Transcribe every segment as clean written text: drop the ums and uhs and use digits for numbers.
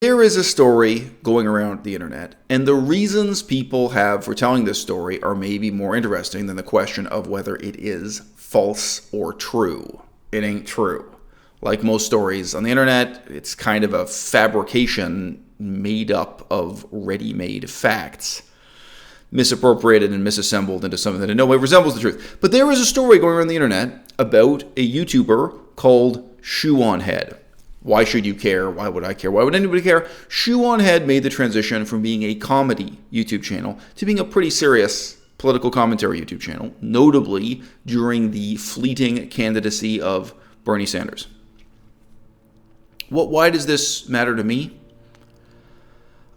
There is a story going around the internet, and the reasons people have for telling this story are maybe more interesting than the question of whether it is false or true. It ain't true. Like most stories on the internet, it's kind of a fabrication made up of ready-made facts, misappropriated and misassembled into something that in no way resembles the truth. But there is a story going around the internet about a YouTuber called Shoe0nHead. Why should you care? Why would I care? Why would anybody care? Shoe0nHead made the transition from being a comedy YouTube channel to being a pretty serious political commentary YouTube channel, notably during the fleeting candidacy of Bernie Sanders. Why does this matter to me?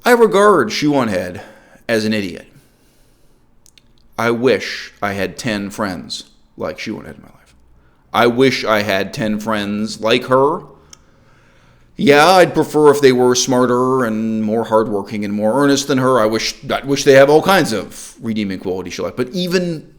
I regard Shoe0nHead as an idiot. I wish I had 10 friends like Shoe0nHead in my life. I wish I had 10 friends like her. Yeah, I'd prefer if they were smarter and more hardworking and more earnest than her. I wish they have all kinds of redeeming qualities she liked. But even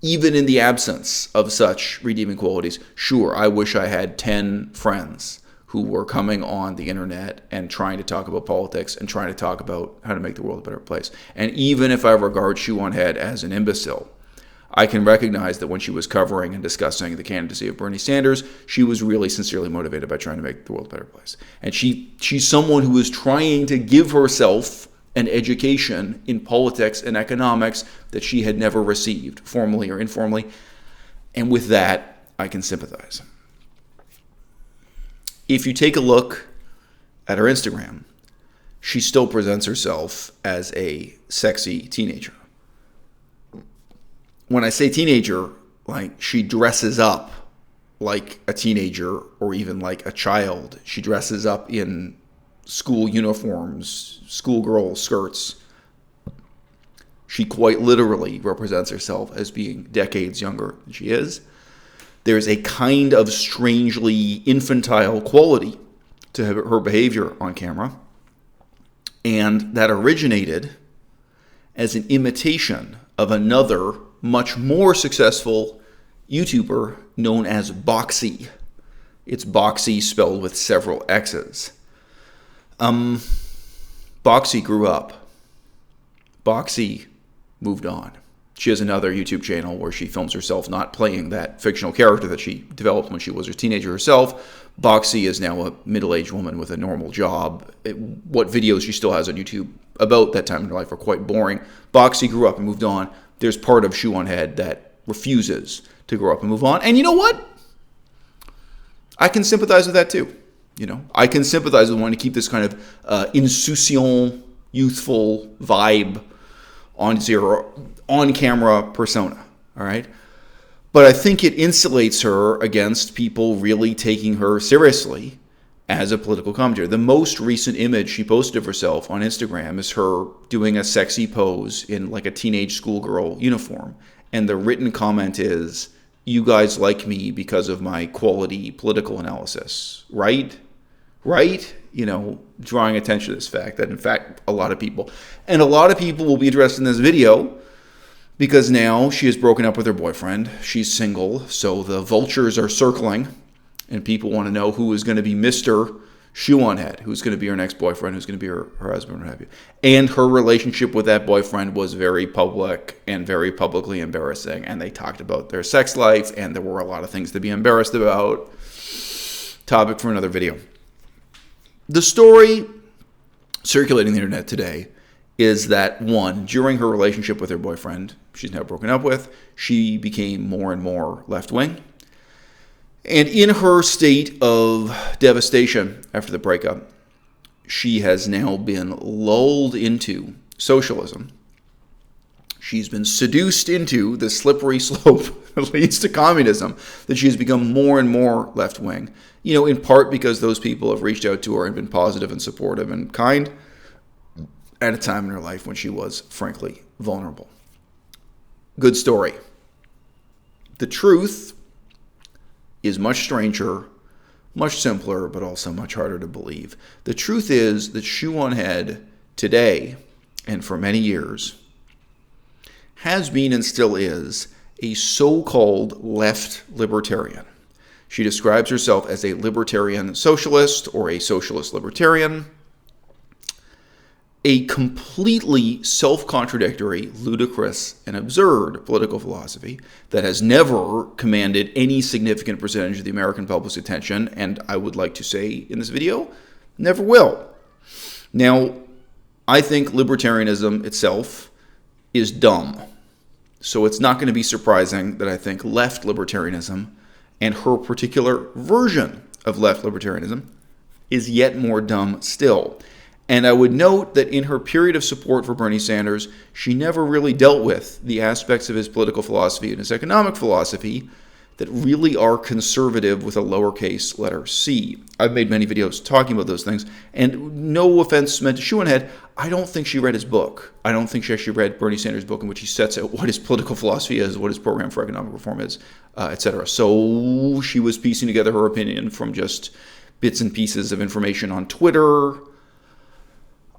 in the absence of such redeeming qualities, sure, I wish I had 10 friends who were coming on the internet and trying to talk about politics and trying to talk about how to make the world a better place. And even if I regard Shoe0nHead as an imbecile, I can recognize that when she was covering and discussing the candidacy of Bernie Sanders, she was really sincerely motivated by trying to make the world a better place. And she's someone who is trying to give herself an education in politics and economics that she had never received, formally or informally. And with that, I can sympathize. If you take a look at her Instagram, she still presents herself as a sexy teenager. When I say teenager, like, she dresses up like a teenager or even like a child. She dresses up in school uniforms, schoolgirl skirts. She quite literally represents herself as being decades younger than she is. There's a kind of strangely infantile quality to her behavior on camera, and that originated as an imitation of another much more successful YouTuber known as Boxy. It's Boxy spelled with several X's. Boxy grew up. Boxy moved on. She has another YouTube channel where she films herself not playing that fictional character that she developed when she was a teenager herself. Boxy is now a middle-aged woman with a normal job. What videos she still has on YouTube about that time in her life are quite boring. Boxy grew up and moved on. There's part of Shoe0nHead that refuses to grow up and move on. And you know what? I can sympathize with that too. I can sympathize with wanting to keep this kind of insouciant, youthful vibe on camera persona. All right. But I think it insulates her against people really taking her seriously as a political commentator. The most recent image she posted of herself on Instagram is her doing a sexy pose in like a teenage schoolgirl uniform. And the written comment is, "You guys like me because of my quality political analysis." Right? Drawing attention to this fact that in fact a lot of people will be interested in this video because now she has broken up with her boyfriend. She's single, so the vultures are circling. And people want to know who is going to be Mr. Shoe0nHead, who's going to be her next boyfriend, who's going to be her husband, what have you. And her relationship with that boyfriend was very public and very publicly embarrassing. And they talked about their sex life, and there were a lot of things to be embarrassed about. Topic for another video. The story circulating the internet today is that, one, during her relationship with her boyfriend, she's now broken up with, she became more and more left-wing. And in her state of devastation after the breakup, she has now been lulled into socialism. She's been seduced into the slippery slope that leads to communism, that she has become more and more left-wing. In part because those people have reached out to her and been positive and supportive and kind at a time in her life when she was, frankly, vulnerable. Good story. The truth is much stranger, much simpler, but also much harder to believe. The truth is that Shoe0nHead today, and for many years, has been and still is a so-called left libertarian. She describes herself as a libertarian socialist or a socialist libertarian. a completely self-contradictory, ludicrous, and absurd political philosophy that has never commanded any significant percentage of the American public's attention, and I would like to say in this video, never will. Now, I think libertarianism itself is dumb. So it's not going to be surprising that I think left libertarianism and her particular version of left libertarianism is yet more dumb still. And I would note that in her period of support for Bernie Sanders, she never really dealt with the aspects of his political philosophy and his economic philosophy that really are conservative with a lowercase letter c. I've made many videos talking about those things, and no offense meant to Shoe0nHead, I don't think she read his book. I don't think she actually read Bernie Sanders' book in which he sets out what his political philosophy is, what his program for economic reform is, etc. So she was piecing together her opinion from just bits and pieces of information on Twitter.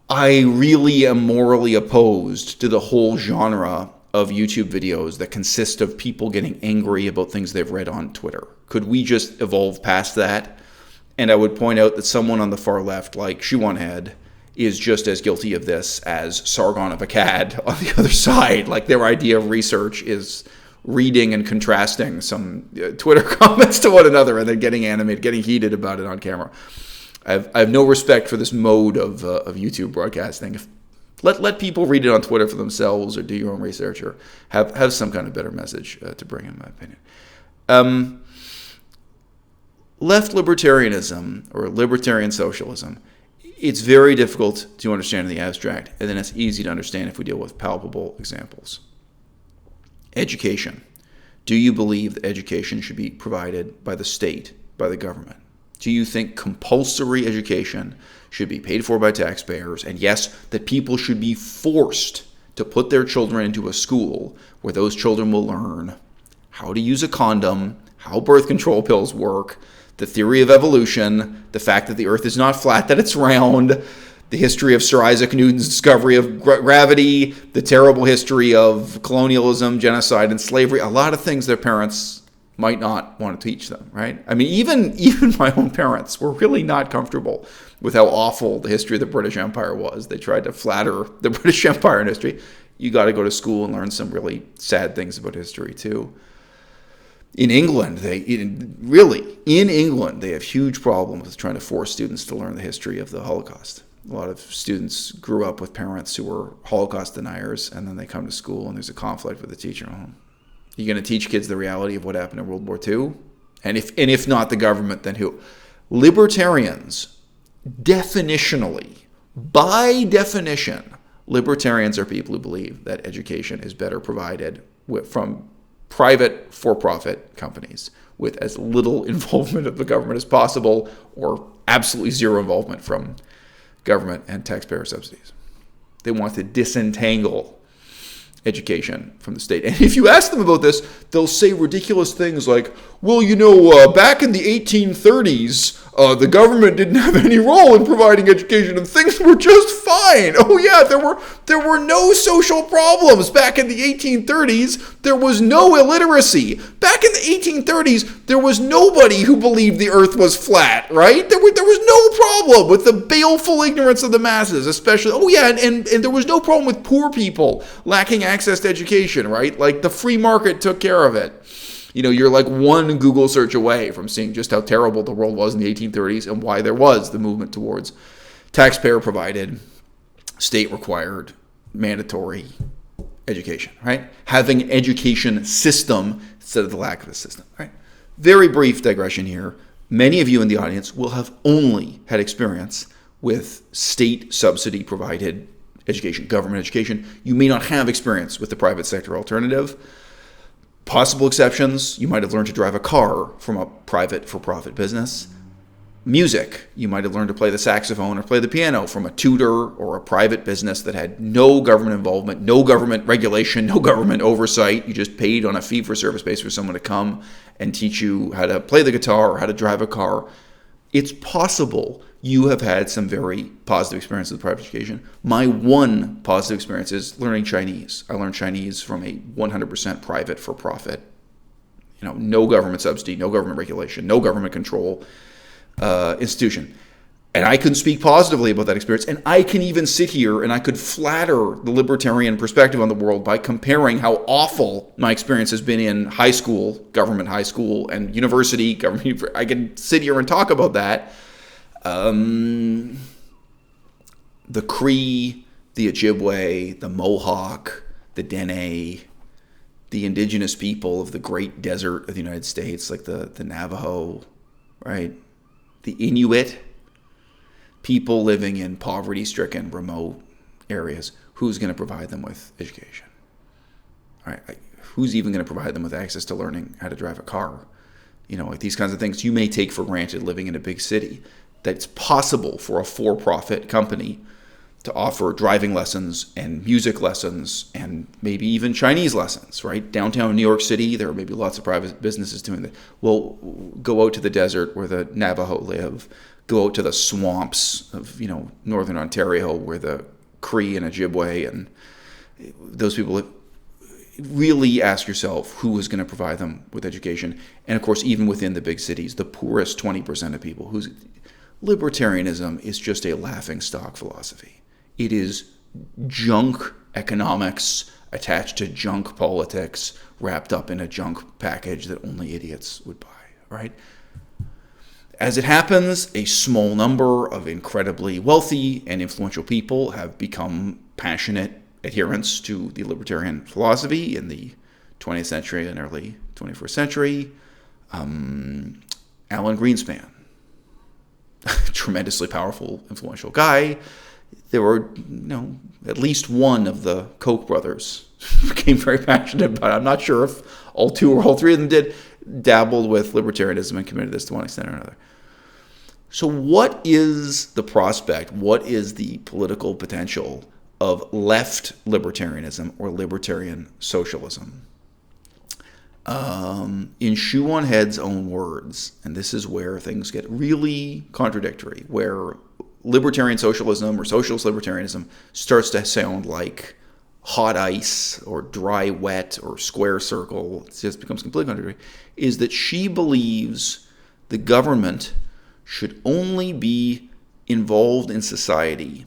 I really am morally opposed to the whole genre of YouTube videos that consist of people getting angry about things they've read on Twitter. Could we just evolve past that? And I would point out that someone on the far left, like Shoe0nHead, is just as guilty of this as Sargon of Akkad on the other side. Like, their idea of research is reading and contrasting some Twitter comments to one another and then getting animated, getting heated about it on camera. I have no respect for this mode of YouTube broadcasting. Let people read it on Twitter for themselves, or do your own research, or have some kind of better message to bring, in my opinion. Left libertarianism, or libertarian socialism, it's very difficult to understand in the abstract, and then it's easy to understand if we deal with palpable examples. Education. Do you believe that education should be provided by the state, by the government? Do you think compulsory education should be paid for by taxpayers? And yes, that people should be forced to put their children into a school where those children will learn how to use a condom, how birth control pills work, the theory of evolution, the fact that the earth is not flat, that it's round, the history of Sir Isaac Newton's discovery of gravity, the terrible history of colonialism, genocide, and slavery, a lot of things their parents might not want to teach them, right? I mean, even my own parents were really not comfortable with how awful the history of the British Empire was. They tried to flatter the British Empire in history. You got to go to school and learn some really sad things about history too. In England, they have huge problems with trying to force students to learn the history of the Holocaust. A lot of students grew up with parents who were Holocaust deniers, and then they come to school and there's a conflict with the teacher. You're going to teach kids the reality of what happened in World War II? And if not the government, then who? Libertarians, definitionally, by definition, libertarians are people who believe that education is better provided from private for-profit companies with as little involvement of the government as possible, or absolutely zero involvement from government and taxpayer subsidies. They want to disentangle education from the state. And if you ask them about this, they'll say ridiculous things like, well, back in the 1830s, the government didn't have any role in providing education and things were just fine. Oh yeah, there were no social problems back in the 1830s. There was no illiteracy. Back in the 1830s, there was nobody who believed the earth was flat, right? There was no problem with the baleful ignorance of the masses, especially. Oh yeah, and there was no problem with poor people lacking access to education, right? Like, the free market took care of it. You're like one Google search away from seeing just how terrible the world was in the 1830s and why there was the movement towards taxpayer-provided, state-required, mandatory education, right? Having an education system instead of the lack of a system, right? Very brief digression here. Many of you in the audience will have only had experience with state subsidy-provided education, government education. You may not have experience with the private sector alternative. Possible exceptions, you might have learned to drive a car from a private for-profit business. Music, you might have learned to play the saxophone or play the piano from a tutor or a private business that had no government involvement, no government regulation, no government oversight. You just paid on a fee-for-service basis for someone to come and teach you how to play the guitar or how to drive a car. It's possible you have had some very positive experiences with private education. My one positive experience is learning Chinese. I learned Chinese from a 100% private for-profit, no government subsidy, no government regulation, no government control institution. And I can speak positively about that experience. And I can even sit here and I could flatter the libertarian perspective on the world by comparing how awful my experience has been in high school, government high school, and university, government. I can sit here and talk about that. The Cree, the Ojibwe, the Mohawk, the Dene, the indigenous people of the great desert of the United States, like the Navajo, right? The Inuit, people living in poverty-stricken, remote areas. Who's going to provide them with education? All right, who's even going to provide them with access to learning how to drive a car? Like these kinds of things you may take for granted living in a big city. That's possible for a for-profit company to offer driving lessons and music lessons and maybe even Chinese lessons, right? Downtown New York City, there are maybe lots of private businesses doing that. Well, go out to the desert where the Navajo live. Go out to the swamps of, northern Ontario where the Cree and Ojibwe and those people live. Really ask yourself who is going to provide them with education. And of course, even within the big cities, the poorest 20% of people whose libertarianism is just a laughingstock philosophy. It is junk economics attached to junk politics wrapped up in a junk package that only idiots would buy, right? As it happens, a small number of incredibly wealthy and influential people have become passionate adherents to the libertarian philosophy in the 20th century and early 21st century. Alan Greenspan, tremendously powerful, influential guy. There were, at least one of the Koch brothers became very passionate about it. I'm not sure if all two or all three of them did, dabbled with libertarianism and committed this to one extent or another. So what is the prospect? What is the political potential of left libertarianism or libertarian socialism? In Shoe0nHead's own words, and this is where things get really contradictory, where libertarian socialism or socialist libertarianism starts to sound like hot ice or dry wet or square circle, it just becomes completely contradictory, is that she believes the government should only be involved in society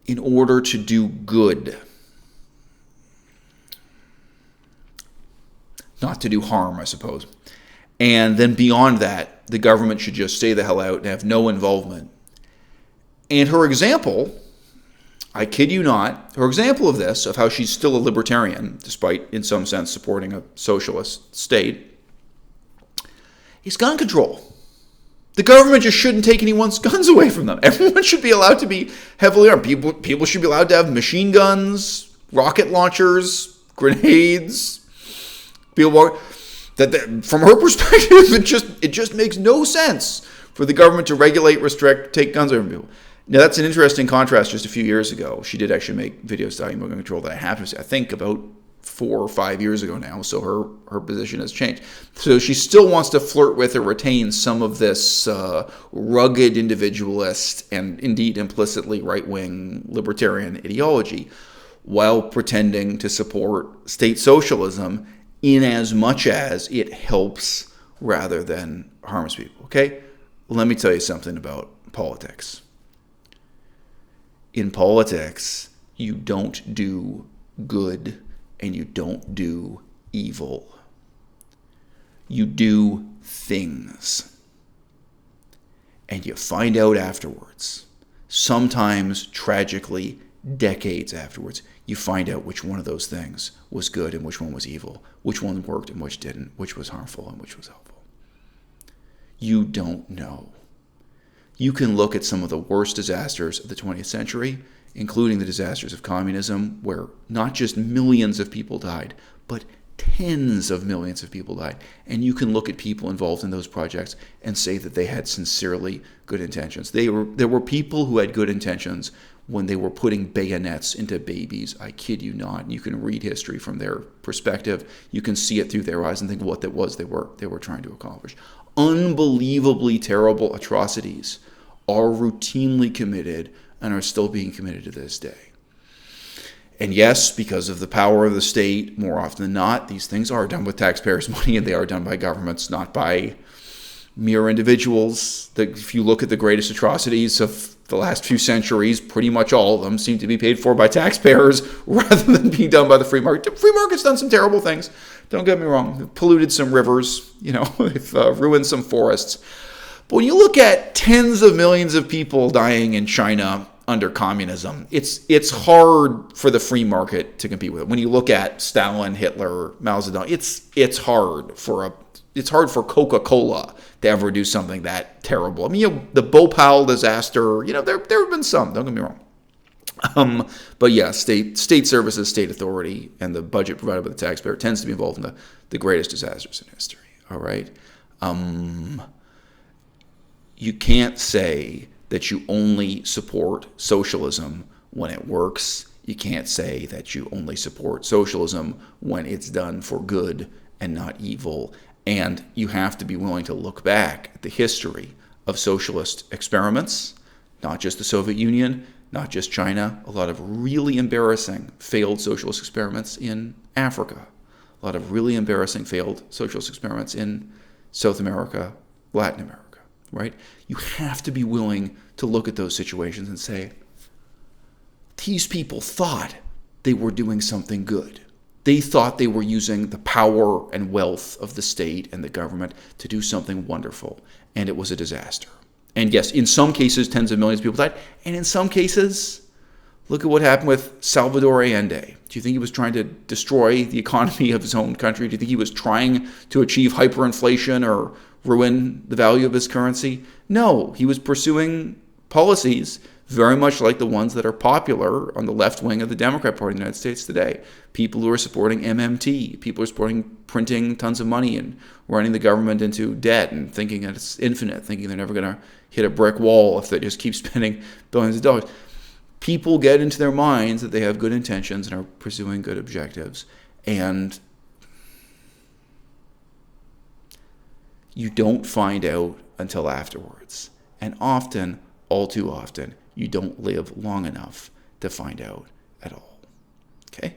in order to do good, not to do harm, I suppose. And then beyond that, the government should just stay the hell out and have no involvement. And her example, I kid you not, her example of this, of how she's still a libertarian, despite in some sense supporting a socialist state, is gun control. The government just shouldn't take anyone's guns away from them. Everyone should be allowed to be heavily armed. People should be allowed to have machine guns, rocket launchers, grenades. From her perspective, it just makes no sense for the government to regulate, restrict, take guns away from people. Now, that's an interesting contrast. Just a few years ago, she did actually make videos talking about gun control that I have to say, I think about 4 or 5 years ago now, so her position has changed. So she still wants to flirt with or retain some of this rugged individualist and indeed implicitly right-wing libertarian ideology while pretending to support state socialism in as much as it helps rather than harms people, okay? Let me tell you something about politics. In politics, you don't do good and you don't do evil. You do things. And you find out afterwards, sometimes tragically, decades afterwards, you find out which one of those things was good and which one was evil, which one worked and which didn't, which was harmful and which was helpful. You don't know. You can look at some of the worst disasters of the 20th century, including the disasters of communism, where not just millions of people died, but tens of millions of people died. And you can look at people involved in those projects and say that they had sincerely good intentions. There were people who had good intentions when they were putting bayonets into babies. I kid you not. And you can read history from their perspective. You can see it through their eyes and think what that was they were trying to accomplish. Unbelievably terrible atrocities are routinely committed and are still being committed to this day. And yes, because of the power of the state, more often than not, these things are done with taxpayers' money and they are done by governments, not by mere individuals. If you look at the greatest atrocities of the last few centuries, pretty much all of them seem to be paid for by taxpayers rather than being done by the free market. The free market's done some terrible things. Don't get me wrong. They've polluted some rivers. They've ruined some forests. But when you look at tens of millions of people dying in China under communism, it's hard for the free market to compete with it. When you look at Stalin, Hitler, Mao Zedong, it's hard for Coca-Cola to ever do something that terrible. I mean, the Bhopal disaster, there have been some, don't get me wrong. But yeah, state services, state authority, and the budget provided by the taxpayer tends to be involved in the greatest disasters in history. All right. You can't say that you only support socialism when it works. You can't say that you only support socialism when it's done for good and not evil. And you have to be willing to look back at the history of socialist experiments, not just the Soviet Union, not just China, a lot of really embarrassing failed socialist experiments in Africa, a lot of really embarrassing failed socialist experiments in South America, Latin America, right? You have to be willing to look at those situations and say, these people thought they were doing something good. They thought they were using the power and wealth of the state and the government to do something wonderful, and it was a disaster. And yes, in some cases, tens of millions of people died, and in some cases, look at what happened with Salvador Allende. Do you think he was trying to destroy the economy of his own country? Do you think he was trying to achieve hyperinflation or ruin the value of his currency? No, he was pursuing policies very much like the ones that are popular on the left wing of the Democrat Party in the United States today. People who are supporting MMT, people who are supporting printing tons of money and running the government into debt and thinking that it's infinite, thinking they're never going to hit a brick wall if they just keep spending billions of dollars. People get into their minds that they have good intentions and are pursuing good objectives, and you don't find out until afterwards. And often, all too often, you don't live long enough to find out at all. Okay?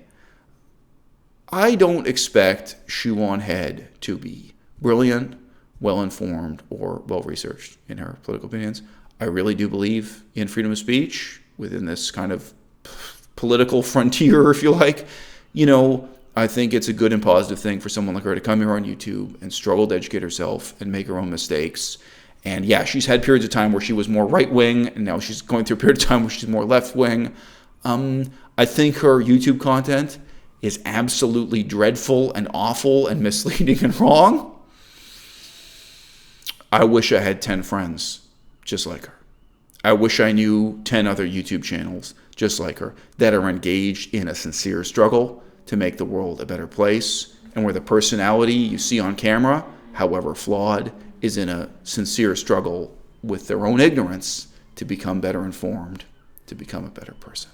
I don't expect Shoe0nHead to be brilliant, well-informed, or well-researched in her political opinions. I really do believe in freedom of speech within this kind of political frontier, if you like. I think it's a good and positive thing for someone like her to come here on YouTube and struggle to educate herself and make her own mistakes. And yeah, she's had periods of time where she was more right-wing, and now she's going through a period of time where she's more left-wing. I think her YouTube content is absolutely dreadful and awful and misleading and wrong. I wish I had 10 friends just like her. I wish I knew 10 other YouTube channels just like her that are engaged in a sincere struggle to make the world a better place, and where the personality you see on camera, however flawed, is in a sincere struggle with their own ignorance to become better informed, to become a better person.